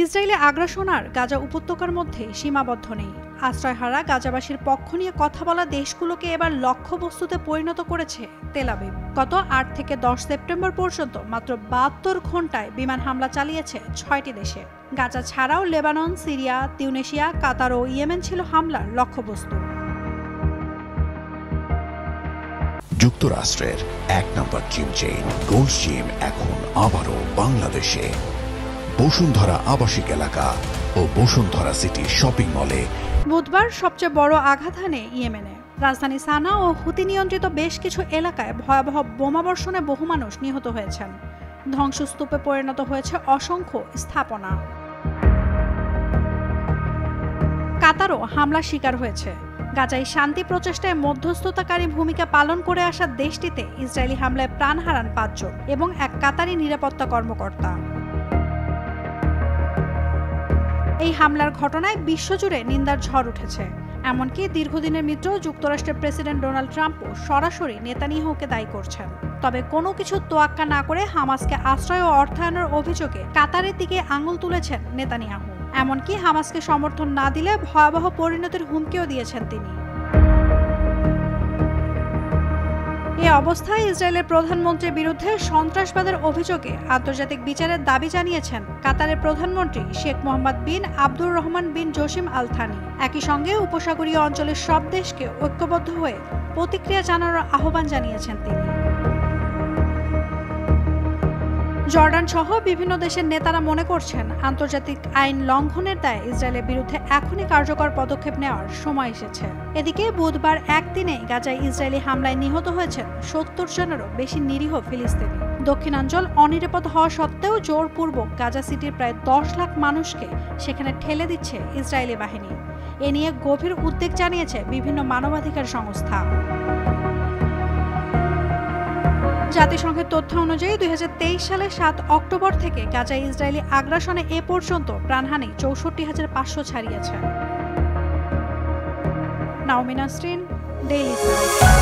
Israeli আগ্রাসন আর গাজা উপত্যকার মধ্যে সীমাবদ্ধ নেই। আশ্রয়হারা গাজাবাসীর পক্ষ নিয়ে কথা বলা দেশগুলোকে এবার লক্ষ্যবস্তুতে পরিণত করেছে তেল আবিব। গত ৮ থেকে ১০ সেপ্টেম্বর পর্যন্ত মাত্র ৭২ ঘন্টায় বিমান হামলা চালিয়েছে ৬টি দেশে। গাজা ছাড়াও লেবানন, সিরিয়া, তিউনেশিয়া, কাতার ও ইয়েমেন ছিল হামলার লক্ষ্যবস্তু। যুক্তরাষ্ট্রের ১ নম্বর জিম চেইন গোল্ডস জিম এখন আবারও বাংলাদেশে। বসুন্ধরা আবাসিক এলাকা ও বসুন্ধরা সিটি শপিং মলে। বুধবার সবচেয়ে বড় আঘাত হানে ইয়েমেনে। রাজধানী সানা ও হুতি নিয়ন্ত্রিত বেশ কিছু এলাকায় ভয়াবহ বোমাবর্ষণে বহু মানুষ নিহত হয়েছেন। ধ্বংসস্তূপে পরিণত হয়েছে অসংখ্য স্থাপনা। কাতারও হামলার শিকার হয়েছে। গাজায় শান্তি প্রচেষ্টায় মধ্যস্থতাকারী ভূমিকা পালন করে আসা দেশটিতে ইসরায়েলি হামলায় প্রাণ হারান ৫ জন এবং এক কাতারি নিরাপত্তা কর্মকর্তা। এই হামলার ঘটনায় বিশ্বজুড়ে নিন্দার ঝড় উঠেছে। এমনকি দীর্ঘদিনের মিত্র যুক্তরাষ্ট্রের প্রেসিডেন্ট ডোনাল্ড ট্রাম্পও সরাসরি নেতানিয়াহুকে দায়ী করছেন। তবে কোনো কিছু তোয়াক্কা না করে হামাসকে আশ্রয় ও অর্থায়নের অভিযোগে কাতারের দিকে আঙুল তুলেছেন নেতানিয়াহু। এমনকি হামাসকে সমর্থন না দিলে ভয়াবহ পরিণতির হুমকিও দিয়েছেন তিনি। এই অবস্থায় ইসরায়েলের প্রধানমন্ত্রীর বিরুদ্ধে সন্ত্রাসবাদের অভিযোগে আন্তর্জাতিক বিচারের দাবি জানিয়েছেন কাতারের প্রধানমন্ত্রী শেখ মোহাম্মদ বিন আব্দুর রহমান বিন জসিম আল থানি। একই সঙ্গে উপসাগরীয় অঞ্চলের সব দেশকে ঐক্যবদ্ধ হয়ে প্রতিক্রিয়া জানানোর আহ্বান জানিয়েছেন তিনি। জর্ডান সহ বিভিন্ন দেশের নেতারা মনে করছেন আন্তর্জাতিক আইন লঙ্ঘনের দায়ে ইসরায়েলের বিরুদ্ধে এখনই কার্যকর পদক্ষেপ নেওয়ার সময় এসেছে। এদিকে বুধবার একদিনে গাজায় ইসরায়েলি হামলায় নিহত হয়েছেন ৭০ জনেরও বেশি নিরীহ ফিলিস্তিনি। দক্ষিণাঞ্চল অনিরাপদ হওয়া সত্ত্বেও জোরপূর্বক গাজা সিটির প্রায় ১০ লাখ মানুষকে সেখানে ঠেলে দিচ্ছে ইসরায়েলি বাহিনী। এ নিয়ে গভীর উদ্বেগ জানিয়েছে বিভিন্ন মানবাধিকার সংস্থা। জাতিসংঘের তথ্য অনুযায়ী ২০২৩ সালের ৭ অক্টোবর থেকে গাজায় ইসরায়েলি আগ্রাসনে এ পর্যন্ত প্রাণহানি ৬৪,৫০০ ছাড়িয়েছে। নাওমিন নাসরিন, ডেইলি স্টার।